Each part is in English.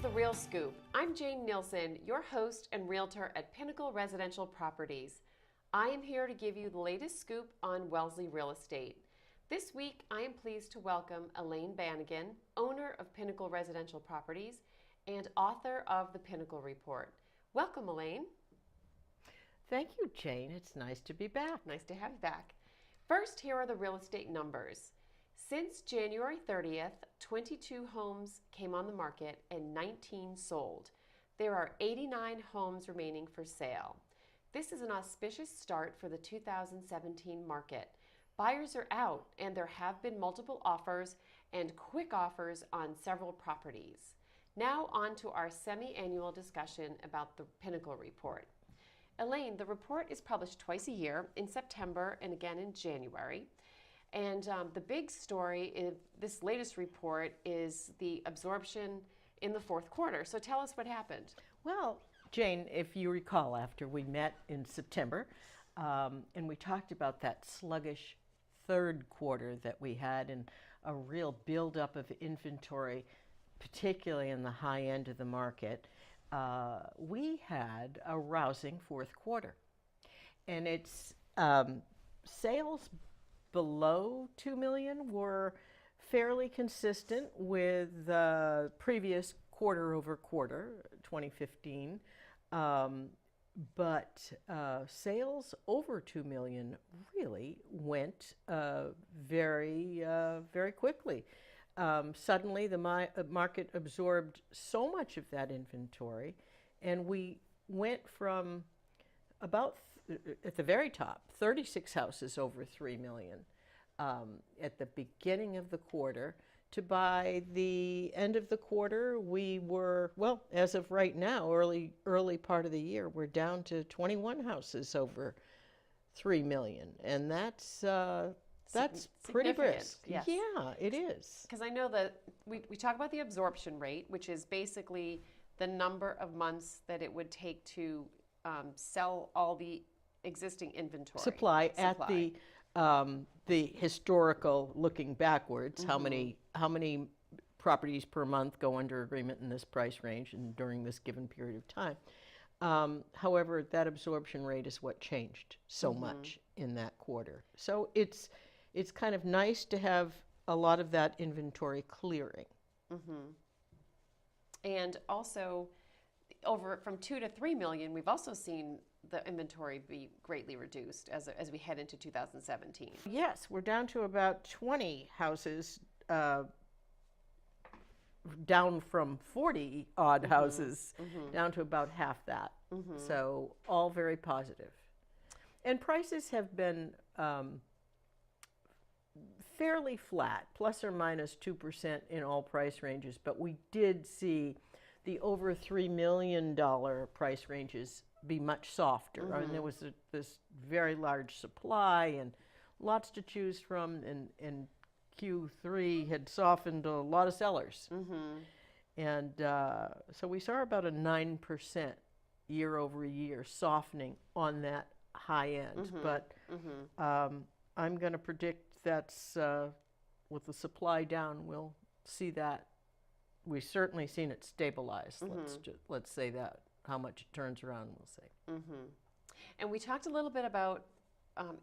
The Real Scoop. I'm Jane Nielson, your host and realtor at Pinnacle Residential Properties. I am here to give you the latest scoop on Wellesley real estate. This week, I am pleased to welcome Elaine Bannigan, owner of Pinnacle Residential Properties and author of the Pinnacle Report. Welcome, Elaine. Thank you, Jane. It's nice to be back. Nice to have you back. First, here are the real estate numbers. Since January 30th, 22 homes came on the market and 19 sold. There are 89 homes remaining for sale. This is an auspicious start for the 2017 market. Buyers are out, and there have been multiple offers and quick offers on several properties. Now on to our semi-annual discussion about the Pinnacle Report. Elaine, the report is published twice a year, in September and again in January. And the big story in this latest report is the absorption in the fourth quarter. So tell us what happened. Well, Jane, if you recall, after we met in September, and we talked about that sluggish third quarter that we had and a real buildup of inventory, particularly in the high end of the market, we had a rousing fourth quarter. And its sales below $2 million were fairly consistent with previous quarter over quarter, 2015. But sales over $2 million really went very quickly. Suddenly, the market absorbed so much of that inventory, and we went from about at the very top, 36 houses over $3 million at the beginning of the quarter, to by the end of the quarter, we were, well, as of right now, early part of the year, we're down to 21 houses over $3 million, and that's pretty brisk. Yes. Yeah, it is. Because I know that we talk about the absorption rate, which is basically the number of months that it would take to sell all the existing inventory. Supply at the historical, looking backwards, Mm-hmm. how many properties per month go under agreement in this price range and during this given period of time. However, that absorption rate is what changed so Mm-hmm. much in that quarter. So it's kind of nice to have a lot of that inventory clearing. Mm-hmm. And also, over from 2 to 3 million, we've also seen the inventory be greatly reduced as we head into 2017. Yes, we're down to about 20 houses, down from 40 odd Mm-hmm. houses, Mm-hmm. down to about half that. Mm-hmm. So all very positive. And prices have been fairly flat, plus or minus 2% in all price ranges, but we did see the over $3 million price ranges be much softer. Mm-hmm. I mean, there was this very large supply and lots to choose from, and Q3 had softened a lot of sellers. Mm-hmm. And so we saw about a 9% year over year softening on that high end. Mm-hmm. But Mm-hmm. I'm going to predict that's, with the supply down, we'll see that. We've certainly seen it stabilize. Mm-hmm. Let's say that. How much it turns around, we'll see. Mm-hmm. And we talked a little bit about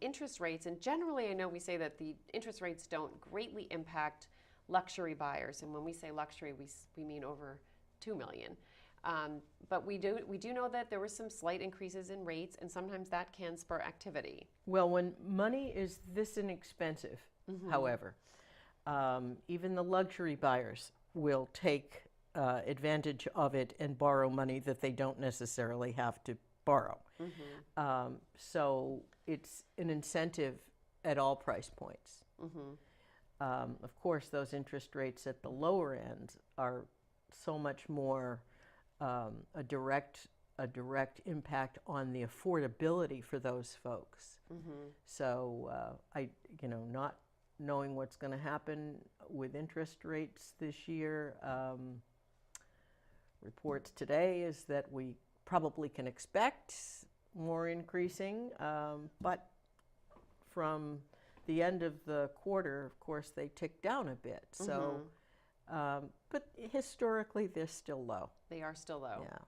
interest rates, and generally I know we say that the interest rates don't greatly impact luxury buyers, and when we say luxury, we mean over $2 million. But we do know that there were some slight increases in rates, and sometimes that can spur activity. Well, when money is this inexpensive, Mm-hmm. however, even the luxury buyers will take advantage of it and borrow money that they don't necessarily have to borrow. Mm-hmm. So it's an incentive at all price points. Mm-hmm. Of course, those interest rates at the lower end are so much more a direct impact on the affordability for those folks. Mm-hmm. So not knowing what's going to happen with interest rates this year, reports today is that we probably can expect more increasing, but from the end of the quarter, of course, they tick down a bit. So But historically, they're still low. They are still low. Yeah.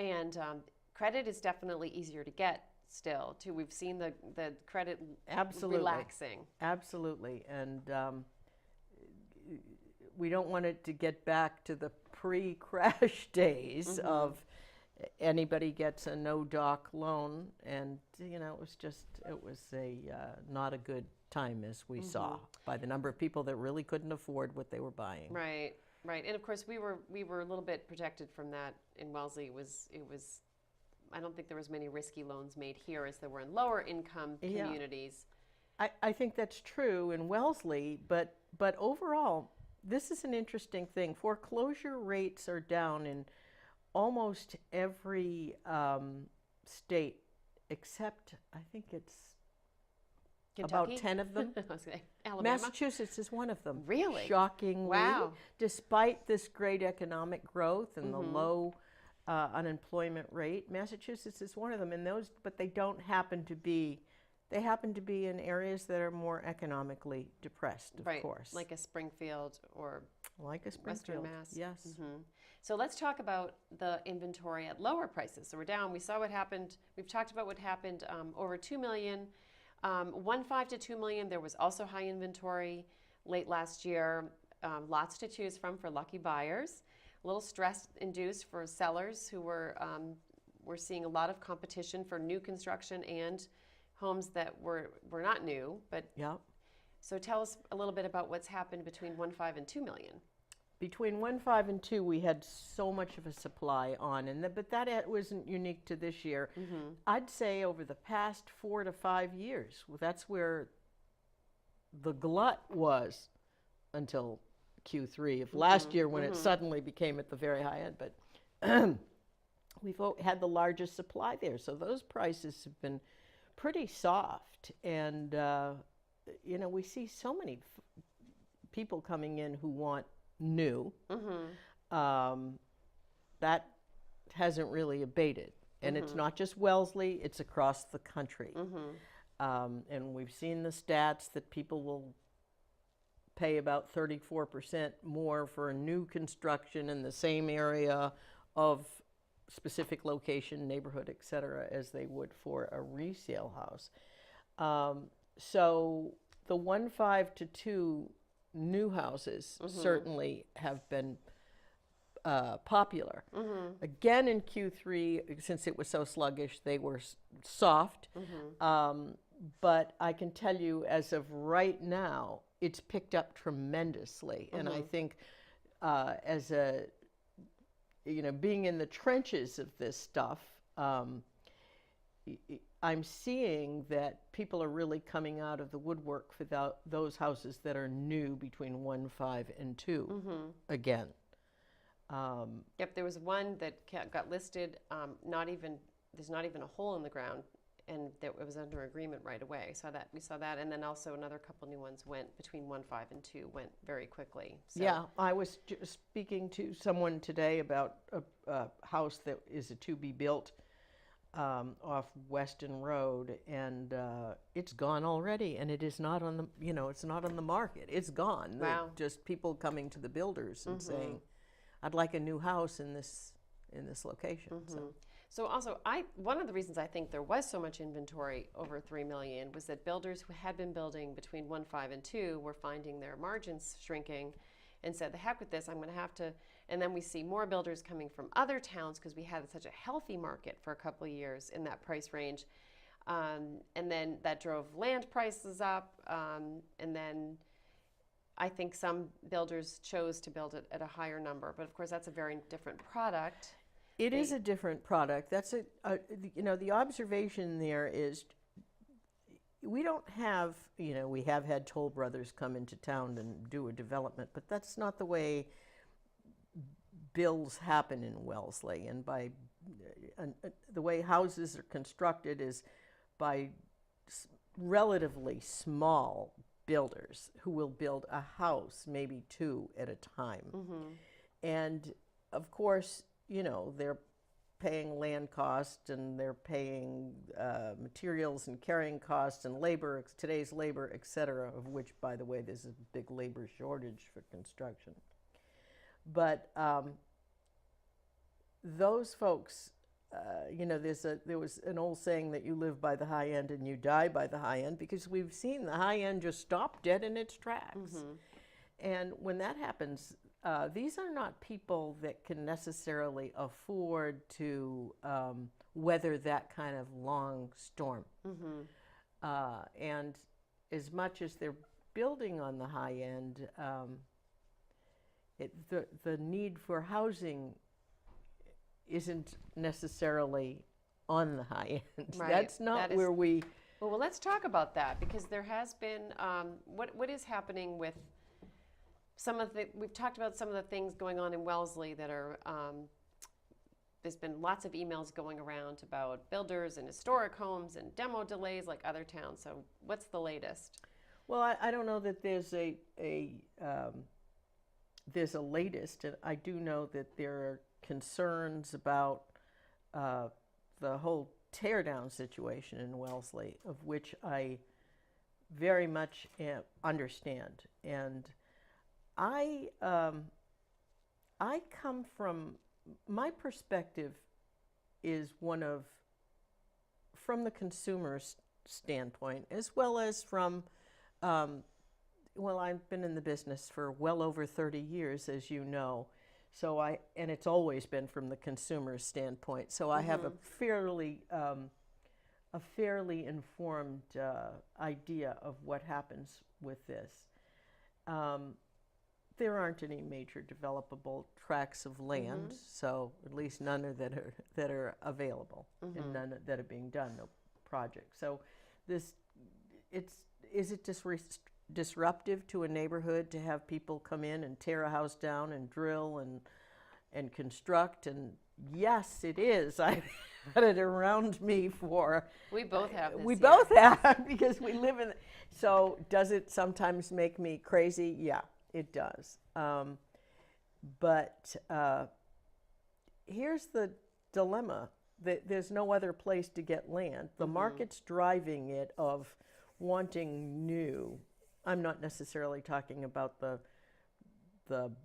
And credit is definitely easier to get still, too. We've seen the credit Absolutely. relaxing. Absolutely. And we don't want it to get back to the pre-crash days of anybody gets a no-doc loan. And, it was not a good time, as we saw, by the number of people that really couldn't afford what they were buying. Right, right. And of course, we were a little bit protected from that in Wellesley. It was I don't think there was many risky loans made here as there were in lower income communities. I think that's true in Wellesley, but overall, this is an interesting thing. Foreclosure rates are down in almost every state, except I think it's Kentucky? about 10 of them. I was gonna say, Alabama? Massachusetts is one of them. Really? Shockingly. Wow. Despite this great economic growth and the low unemployment rate, Massachusetts is one of them. And but they don't happen to be. They happen to be in areas that are more economically depressed, of course. Like a Springfield or like a Springfield. Western Mass. Yes. So let's talk about the inventory at lower prices. So we're down. We saw what happened. We've talked about what happened over $2 million. 1.5 to 2 million. There was also high inventory late last year. Lots to choose from for lucky buyers. A little stress induced for sellers who were seeing a lot of competition for new construction and homes that were not new. But yeah. So tell us a little bit about what's happened between 1.5 and 2 million. Between 1.5 and 2, we had so much of a supply on, but that wasn't unique to this year. I'd say over the past 4 to 5 years, that's where the glut was until Q3 of last year when it suddenly became at the very high end. But we've had the largest supply there, so those prices have been pretty soft. And, we see so many people coming in who want new. That hasn't really abated. And it's not just Wellesley, it's across the country. And we've seen the stats that people will pay about 34% more for a new construction in the same area of specific location, neighborhood, et cetera, as they would for a resale house. So the 1.5 to 2 new houses certainly have been popular. Again in Q3, since it was so sluggish, they were soft. But I can tell you, as of right now, it's picked up tremendously. And I think as being in the trenches of this stuff, I'm seeing that people are really coming out of the woodwork for those houses that are new between 1.5 and 2 again. Yep, there was one that got listed. There's not even a hole in the ground, and it was under agreement right away. We saw that, and then also another couple new ones went between 1.5 and 2 went very quickly. So. Yeah, I was speaking to someone today about a house that is a to be built. Off Weston Road, and it's gone already, and it is not on the, it's not on the market. It's gone. Wow. Just people coming to the builders and saying, "I'd like a new house in this location." So also, one of the reasons I think there was so much inventory over 3 million was that builders who had been building between 1.5 and 2 were finding their margins shrinking, and said, "The heck with this! I'm going to have to." And then we see more builders coming from other towns because we had such a healthy market for a couple of years in that price range. And then that drove land prices up. And then I think some builders chose to build it at a higher number. But of course, that's a very different product. It is a different product. That's the observation there is we don't have, we have had Toll Brothers come into town and do a development, but that's not the way builds happen in Wellesley. And the way houses are constructed is by relatively small builders who will build a house, maybe 2 at a time. And of course, they're paying land costs and they're paying materials and carrying costs and labor, today's labor, et cetera, of which, by the way, there's a big labor shortage for construction. But those folks, there was an old saying that you live by the high end and you die by the high end, because we've seen the high end just stop dead in its tracks. And when that happens, these are not people that can necessarily afford to weather that kind of long storm. And as much as they're building on the high end, the need for housing isn't necessarily on the high end. Right. That's not where we... Well, let's talk about that, because there has been, what is happening with some of the, we've talked about some of the things going on in Wellesley that are, there's been lots of emails going around about builders and historic homes and demo delays like other towns. So what's the latest? Well, I don't know that there's there's a latest, and I do know that there are concerns about the whole teardown situation in Wellesley, of which I very much understand. And I come from, my perspective is one of, from the consumer's standpoint, as well as from, well, I've been in the business for well over 30 years, as you know. So and it's always been from the consumer's standpoint. So I have a fairly informed idea of what happens with this. There aren't any major developable tracts of land, so at least none that are available, and none that are being done, no projects. So is it disruptive to a neighborhood to have people come in and tear a house down and drill and construct? And yes, it is. I've had it around me for... We both have this. We both have, because we live in... So does it sometimes make me crazy? Yeah, it does. But here's the dilemma. There's no other place to get land. The market's driving it of wanting new. I'm not necessarily talking about the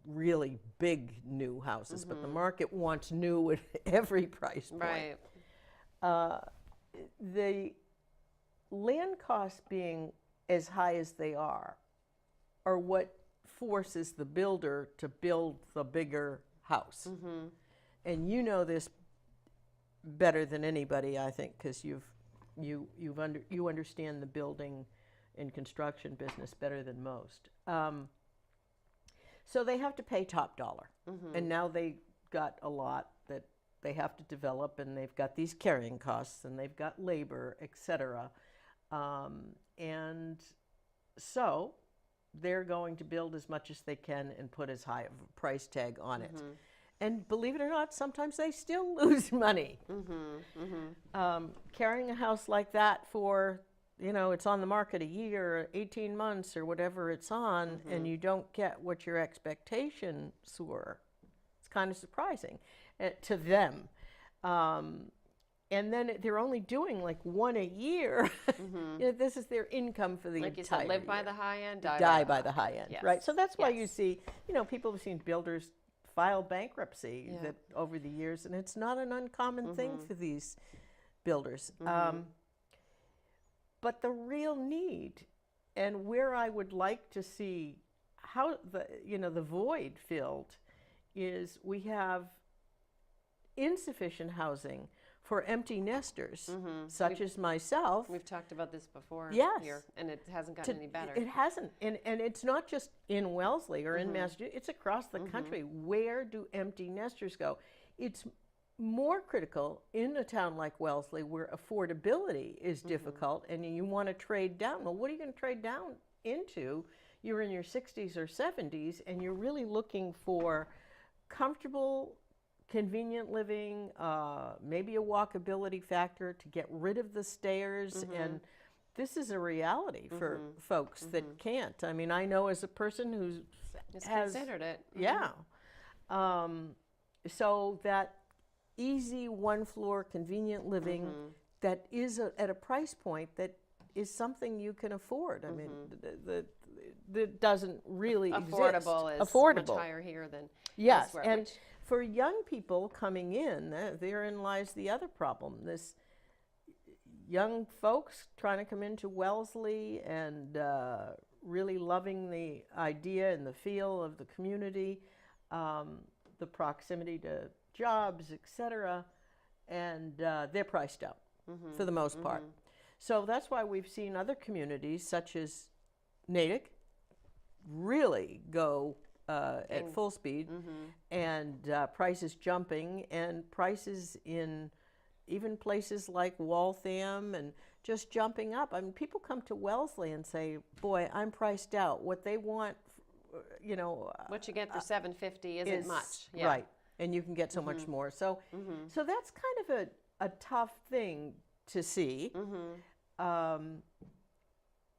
really big new houses, but the market wants new at every price point. Right. The land costs being as high as they are what forces the builder to build the bigger house. And you know this better than anybody, I think, because you understand the building and construction business better than most. So they have to pay top dollar. And now they got a lot that they have to develop, and they've got these carrying costs, and they've got labor, etc. And so they're going to build as much as they can and put as high of a price tag on it. And believe it or not, sometimes they still lose money. Carrying a house like that for, it's on the market a year, 18 months, or whatever it's on, and you don't get what your expectations were. It's kind of surprising to them. And then they're only doing like one a year. This is their income for the entire Like you said, live by the high end, die by the high end, Yes. right? So that's why you see, people have seen builders file bankruptcy that over the years, and it's not an uncommon thing for these builders. But the real need, and where I would like to see how the void filled, is we have insufficient housing for empty nesters, such as myself. We've talked about this before here, and it hasn't gotten any better. It hasn't, and it's not just in Wellesley or in Massachusetts, it's across the country. Where do empty nesters go? It's more critical in a town like Wellesley, where affordability is difficult, and you want to trade down. Well, what are you going to trade down into? You're in your 60s or 70s, and you're really looking for comfortable, convenient living, maybe a walkability factor to get rid of the stairs. And this is a reality for folks that can't. I mean, I know as a person who has considered it. So that easy one-floor convenient living that is at a price point that is something you can afford. I mean, that doesn't really Affordable exist. is Affordable. much higher here than Yes, elsewhere. and for young people coming in, therein lies the other problem. This young folks trying to come into Wellesley and really loving the idea and the feel of the community, the proximity to jobs, etc., and they're priced out for the most part. So that's why we've seen other communities, such as Natick, really go at full speed, and prices jumping, and prices in even places like Waltham and just jumping up. I mean, people come to Wellesley and say, "Boy, I'm priced out." What they want, you know, what you get for $750 isn't much. Yeah. Right, and you can get so much more. So, so that's kind of a tough thing to see. And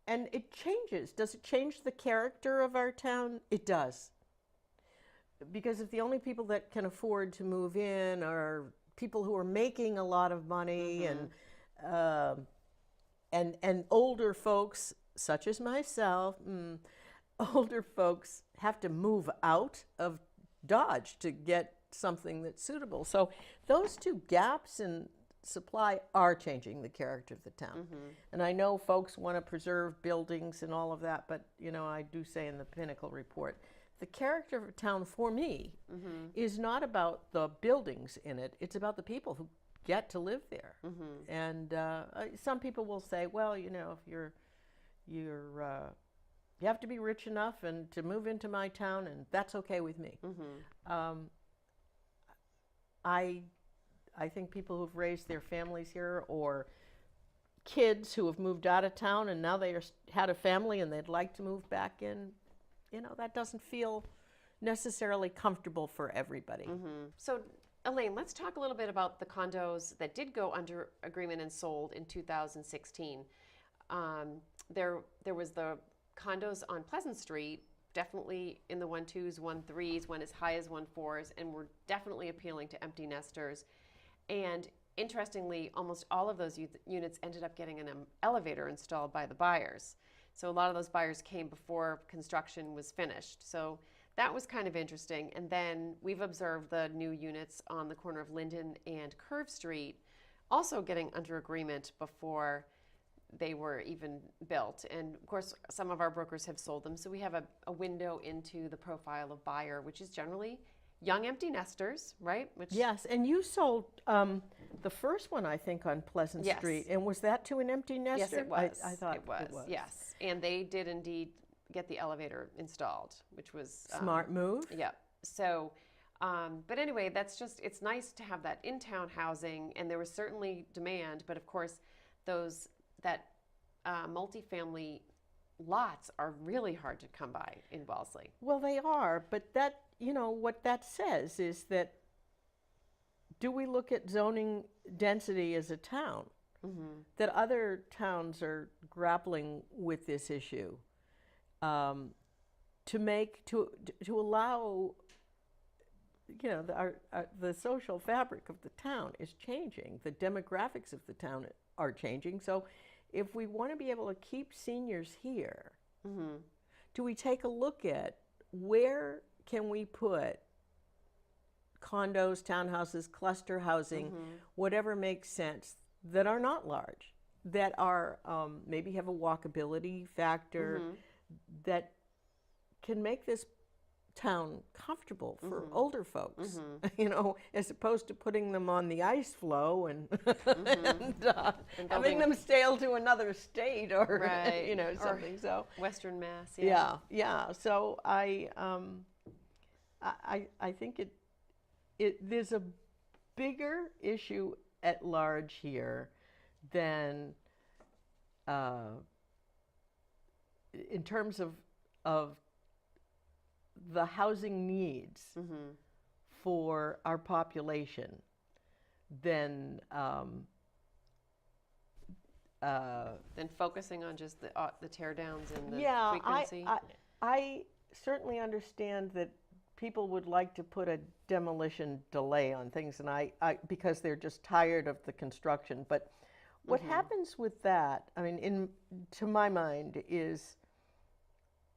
it changes. Does it change the character of our town? It does. Because if the only people that can afford to move in are people who are making a lot of money, and older folks such as myself, older folks have to move out of Dodge to get something that's suitable. So those two gaps in supply are changing the character of the town. And I know folks want to preserve buildings and all of that, but you know, I do say in the Pinnacle Report, the character of a town for me is not about the buildings in it, it's about the people who get to live there. And some people will say, well, you know, if you have to be rich enough and to move into my town, and that's okay with me. I think people who've raised their families here, or kids who have moved out of town and now they had a family and they'd like to move back in, you know, that doesn't feel necessarily comfortable for everybody. So, Elaine, let's talk a little bit about the condos that did go under agreement and sold in 2016. There was the condos on Pleasant Street, definitely in the 1.2s, 1.3s, went as high as 1.4s, and were definitely appealing to empty nesters. And interestingly, almost all of those units ended up getting an elevator installed by the buyers. So a lot of those buyers came before construction was finished. So that was kind of interesting. And then we've observed the new units on the corner of Linden and Curve Street also getting under agreement before they were even built. And of course, some of our brokers have sold them. So we have a window into the profile of buyer, which is generally young empty nesters, right? Which Yes, and you sold the first one, I think, on Pleasant Street. And was that to an empty nester? Yes, it was. I thought it was. Yes, and they did indeed get the elevator installed, which was smart move. Yep. So, but anyway, that's just, it's nice to have that in-town housing, and there was certainly demand, but of course, that multifamily lots are really hard to come by in Wellesley. Well, they are, but that, you know, what that says is that, do we look at zoning density as a town? That other towns are grappling with this issue, to allow, you know, the social fabric of the town is changing. The demographics of the town are changing. So if we want to be able to keep seniors here, do we take a look at where can we put condos, townhouses, cluster housing, whatever makes sense, that are not large, that are maybe have a walkability factor, that can make this town comfortable for older folks, you know, as opposed to putting them on the ice floe and, and having them sail to another state or you know, something. So Western Mass. Yeah. So I think there's a bigger issue at large here than in terms of the housing needs for our population than focusing on just the teardowns and the frequency. I certainly understand that people would like to put a demolition delay on things, and I because they're just tired of the construction. But What happens with that, I mean, to my mind, is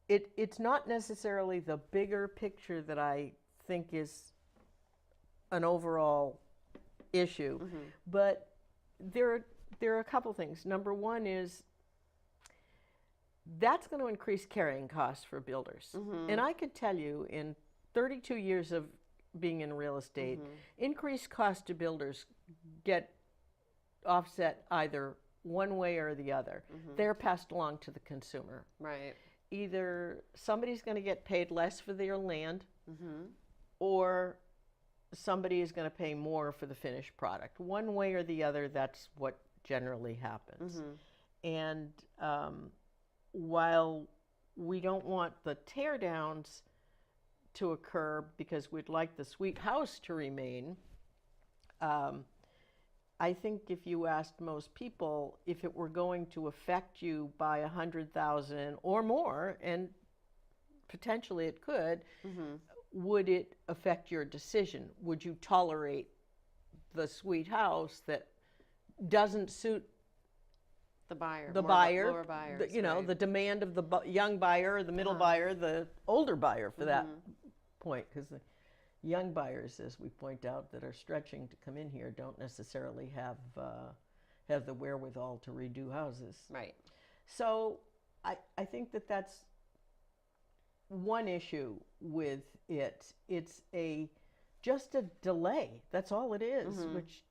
it's not necessarily the bigger picture that I think is an overall issue, but there are a couple things. Number one is that's going to increase carrying costs for builders. And I could tell you, in 32 years of being in real estate, increased costs to builders get offset either one way or the other. They're passed along to the consumer. Right. Either somebody's going to get paid less for their land, or somebody is going to pay more for the finished product. One way or the other, that's what generally happens. And while we don't want the teardowns to occur because we'd like the sweet house to remain, I think if you asked most people if it were going to affect you by 100,000 or more, and potentially it could, would it affect your decision? Would you tolerate the sweet house that doesn't suit the buyer, lower buyers, you know, right. the demand of the young buyer, the middle buyer, the older buyer for that point, because the young buyers, as we point out, that are stretching to come in here don't necessarily have the wherewithal to redo houses. Right. So I think that's one issue with it. It's just a delay. That's all it is, which,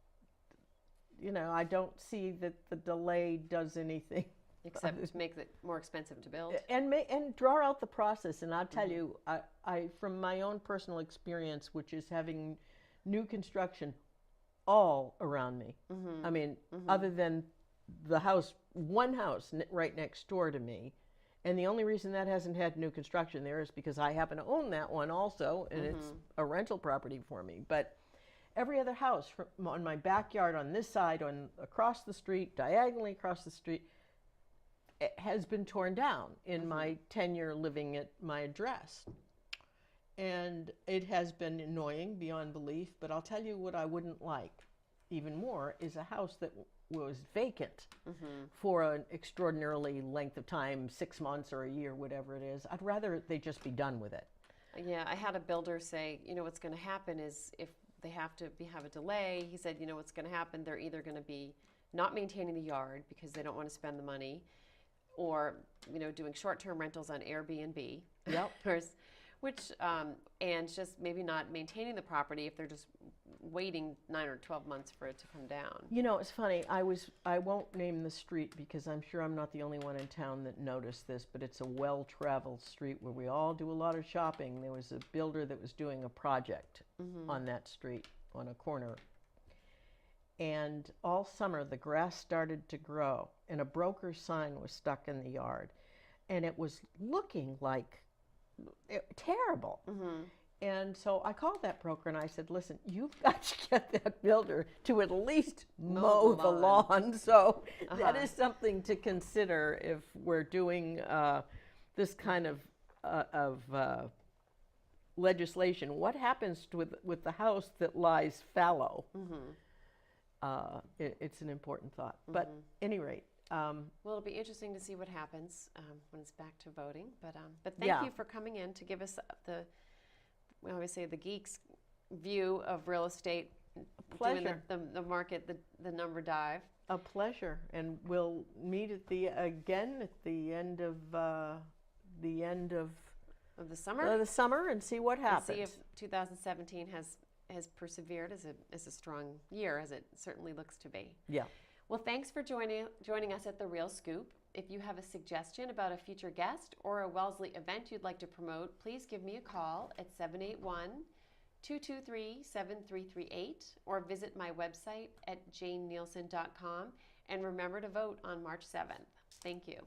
you know, I don't see that the delay does anything Except make it more expensive to build. and draw out the process. And I'll tell you, I from my own personal experience, which is having new construction all around me. I mean, other than the house, one house right next door to me, and the only reason that hasn't had new construction there is because I happen to own that one also, and it's a rental property for me. But every other house on my backyard, on this side, on across the street, diagonally across the street, it has been torn down in my tenure living at my address. And it has been annoying beyond belief, but I'll tell you what I wouldn't like even more is a house that was vacant for an extraordinarily length of time, 6 months or a year, whatever it is. I'd rather they just be done with it. Yeah, I had a builder say, you know, what's going to happen is if they have a delay, he said, you know, what's going to happen, they're either going to be not maintaining the yard because they don't want to spend the money, or, you know, doing short-term rentals on Airbnb. Yep. Which, and just maybe not maintaining the property if they're just waiting 9 or 12 months for it to come down. You know, it's funny. I won't name the street because I'm sure I'm not the only one in town that noticed this, but it's a well-traveled street where we all do a lot of shopping. There was a builder that was doing a project on that street on a corner. And all summer, the grass started to grow, and a broker's sign was stuck in the yard. And it was looking like terrible. And so I called that broker and I said, listen, you've got to get that builder to at least mow the lawn. So that is something to consider if we're doing this kind of legislation. What happens with the house that lies fallow? It's an important thought. But at any rate, well, it'll be interesting to see what happens when it's back to voting. But thank you for coming in to give us we always say the geeks' view of real estate. Pleasure. Doing the market, the number dive. A pleasure, and we'll meet again at the end of the summer. The summer, and see what happens. And see if 2017 has persevered as a strong year, as it certainly looks to be. Yeah. Well, thanks for joining us at The Real Scoop. If you have a suggestion about a future guest or a Wellesley event you'd like to promote, please give me a call at 781-223-7338 or visit my website at janenielsen.com. And remember to vote on March 7th. Thank you.